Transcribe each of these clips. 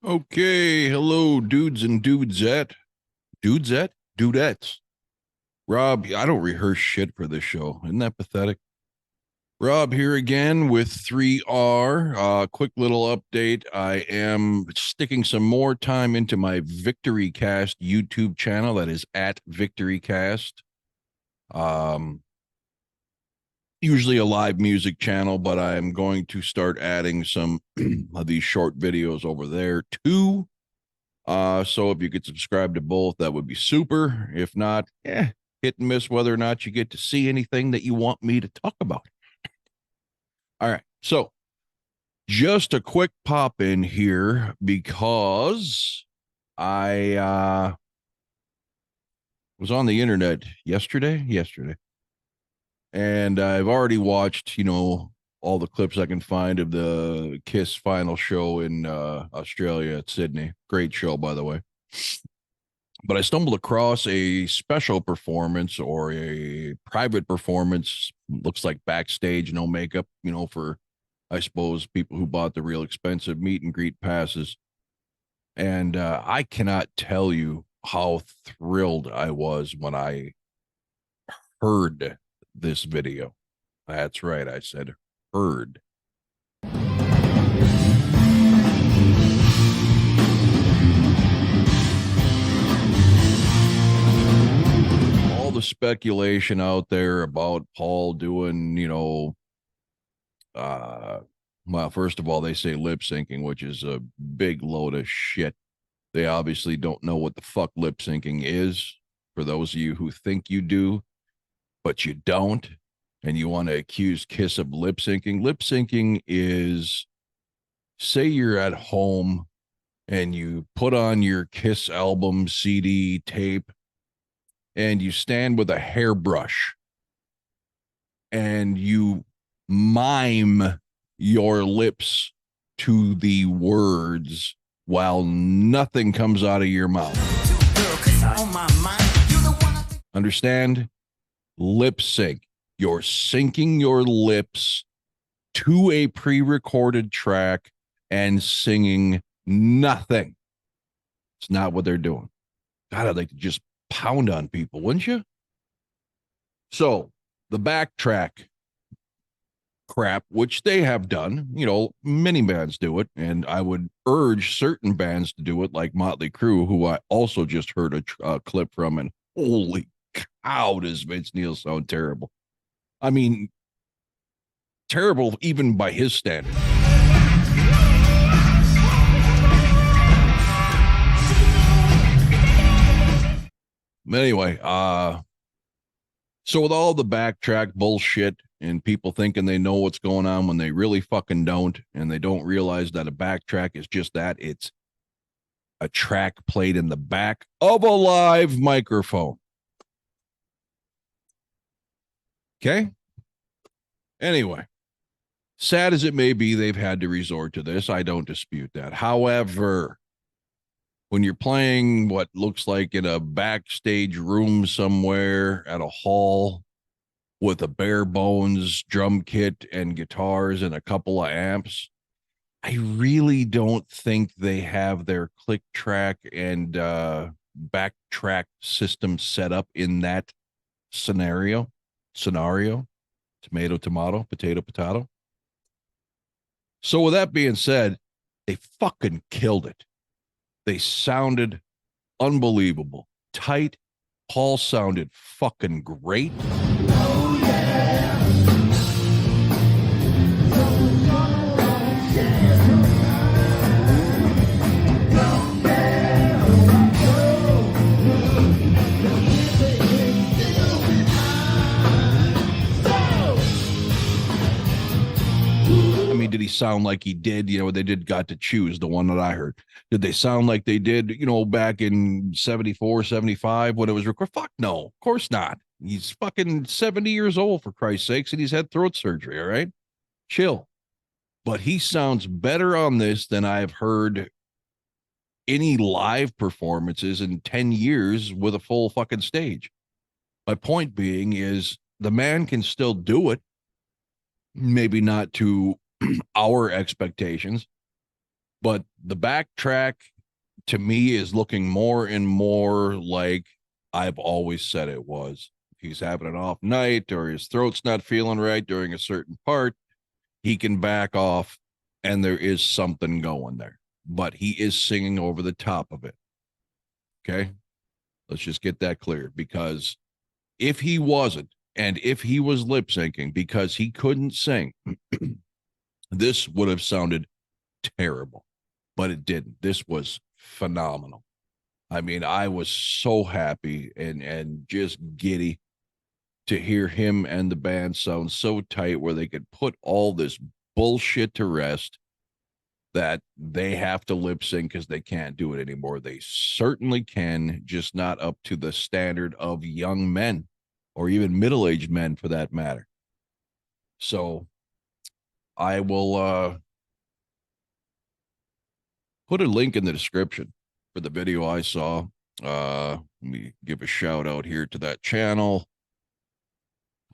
Okay, hello, dudes and dudettes. Rob, I don't rehearse shit for this show. Isn't that pathetic? Rob here again with 3R. Quick little update. I am sticking some more time into my Victory Cast YouTube channel. That is at Victory Cast. Um, Usually a live music channel, but I'm going to start adding some of these short videos over there too. So if you could subscribe to both, that would be super. If not, hit and miss whether or not you get to see anything that you want me to talk about. All right. So just a quick pop in here because I was on the internet yesterday, and I've already watched, all the clips I can find of the Kiss final show in Australia at Sydney. Great show, by the way. But I stumbled across a special performance or a private performance. Looks like backstage, no makeup, for, I suppose, people who bought the real expensive meet and greet passes. And I cannot tell you how thrilled I was when I heard this video. That's right. I said heard. All the speculation out there about Paul doing, well, first of all, they say lip syncing, which is a big load of shit. They obviously don't know what the fuck lip syncing is. For those of you who think you do, but you don't, and you want to accuse Kiss of lip syncing is, say you're at home and you put on your Kiss album CD tape and you stand with a hairbrush and you mime your lips to the words while nothing comes out of your mouth. Understand? Lip sync. You're syncing your lips to a pre-recorded track and singing nothing. It's not what they're doing. God, I'd like to just pound on people, wouldn't you? So the backtrack crap, which they have done, many bands do it, and I would urge certain bands to do it, like Motley Crue, who I also just heard a clip from, and holy cow, does Vince Neil sound terrible. I mean, terrible even by his standard. Anyway, so with all the backtrack bullshit and people thinking they know what's going on when they really fucking don't, and they don't realize that a backtrack is just that, it's a track played in the back of a live microphone. Okay? Anyway, sad as it may be, they've had to resort to this. I don't dispute that. However, when you're playing what looks like in a backstage room somewhere at a hall with a bare bones drum kit and guitars and a couple of amps, I really don't think they have their click track and backtrack system set up in that scenario. Tomato, tomato, potato, potato. So with that being said, they fucking killed it. They sounded unbelievable. Tight. Paul sounded fucking great. Oh, yeah. Did he sound like he did? They did Got to Choose, the one that I heard. Did they sound like they did, back in 74, 75 when it was recorded? Fuck no, of course not. He's fucking 70 years old, for Christ's sakes, and he's had throat surgery, all right? Chill. But he sounds better on this than I've heard any live performances in 10 years with a full fucking stage. My point being is the man can still do it, maybe not to our expectations, But the backtrack to me is looking more and more like I've always said it was. If he's having an off night or his throat's not feeling right during a certain part, he can back off and there is something going there. But he is singing over the top of it. Okay. Let's just get that clear, because if he wasn't, and if he was lip syncing because he couldn't sing, this would have sounded terrible, but it didn't. This was phenomenal. I mean, I was so happy and just giddy to hear him and the band sound so tight where they could put all this bullshit to rest that they have to lip sync because they can't do it anymore. They certainly can, just not up to the standard of young men or even middle-aged men for that matter. So I will put a link in the description for the video I saw. Let me give a shout out here to that channel.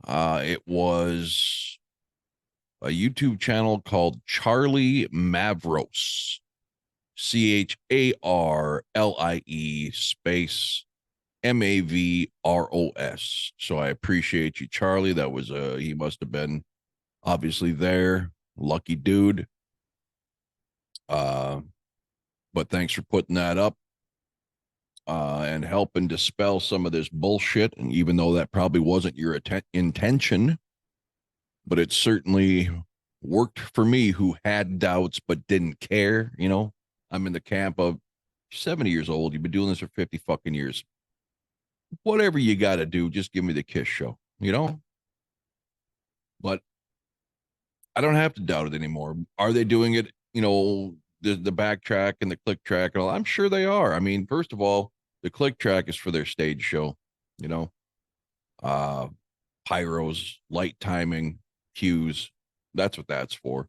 It was a YouTube channel called Charlie Mavros, CHARLIE space MAVROS. So I appreciate you, Charlie. That was he must have been obviously there. Lucky dude. But thanks for putting that up and helping dispel some of this bullshit. And even though that probably wasn't your intention, but it certainly worked for me, who had doubts but didn't care. You know, I'm in the camp of 70 years old. You've been doing this for 50 fucking years. Whatever you got to do, just give me the Kiss show, you know? But I don't have to doubt it anymore. Are they doing it, you know, the backtrack and the click track and all? I'm sure they are. I mean, first of all, the click track is for their stage show, you know, uh, pyros, light timing, cues. That's what that's for.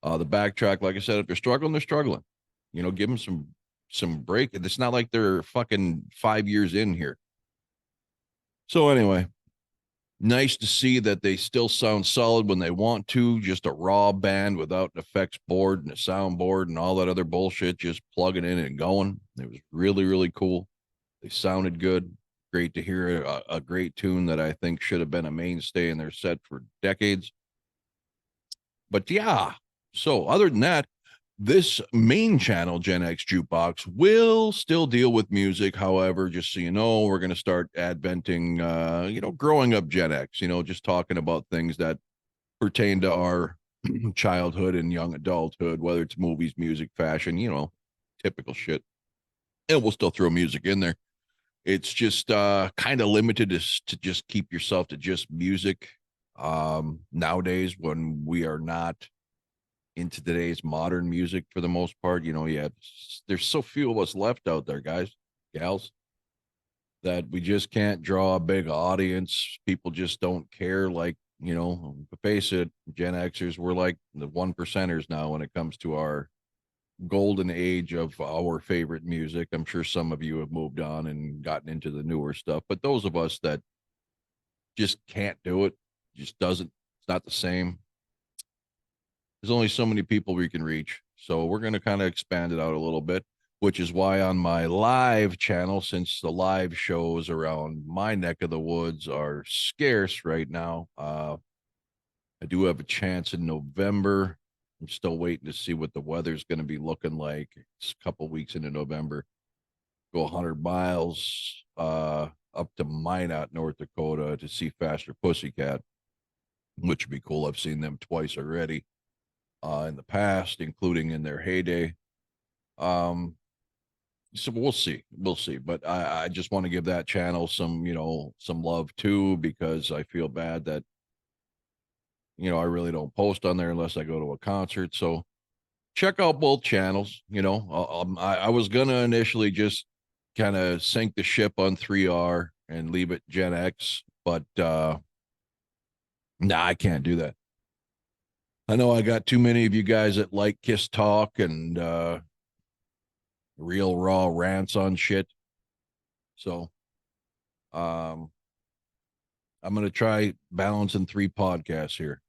The backtrack, like I said, if they're struggling, they're struggling. You know, give them some break. It's not like they're fucking 5 years in here. So anyway, nice to see that they still sound solid when they want to. Just a raw band without an effects board and a soundboard and all that other bullshit, just plugging in and going. It was really, really cool. They sounded good. Great to hear a great tune that I think should have been a mainstay in their set for decades. But yeah, so other than that, this main channel, Gen X Jukebox, will still deal with music. However, just so you know, we're going to start adventing, growing up Gen X, just talking about things that pertain to our childhood and young adulthood, whether it's movies, music, fashion, typical shit. And we'll still throw music in there. It's just kind of limited to just keep yourself to just music. Nowadays, when we are not into today's modern music for the most part, there's so few of us left out there, guys, gals, that we just can't draw a big audience. People just don't care. Like, to face it, Gen Xers, we're like the 1%ers now when it comes to our golden age of our favorite music. I'm sure some of you have moved on and gotten into the newer stuff, but those of us that just can't do it, just doesn't, it's not the same. There's only so many people we can reach. So we're going to kind of expand it out a little bit, which is why on my live channel, since the live shows around my neck of the woods are scarce right now, I do have a chance in November. I'm still waiting to see what the weather's going to be looking like. It's a couple weeks into November. Go 100 miles up to Minot, North Dakota to see Faster Pussycat, which would be cool. I've seen them twice already in the past, including in their heyday. So we'll see. We'll see. But I just want to give that channel some love too, because I feel bad that I really don't post on there unless I go to a concert. So check out both channels. I was gonna initially just kind of sink the ship on 3R and leave it Gen X, but I can't do that. I know I got too many of you guys that like Kiss Talk and real raw rants on shit. So I'm gonna try balancing 3 podcasts here.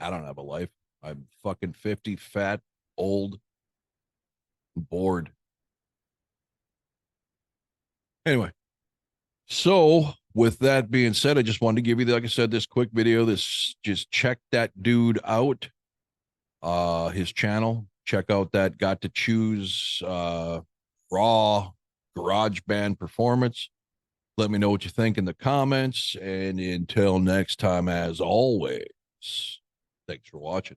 I don't have a life. I'm fucking 50, fat, old. I'm bored. Anyway, so with that being said, I just wanted to give you, like I said, this quick video. This just check that dude out. His channel. Check out that Got to Choose raw garage band performance. Let me know what you think in the comments. And until next time, as always, thanks for watching.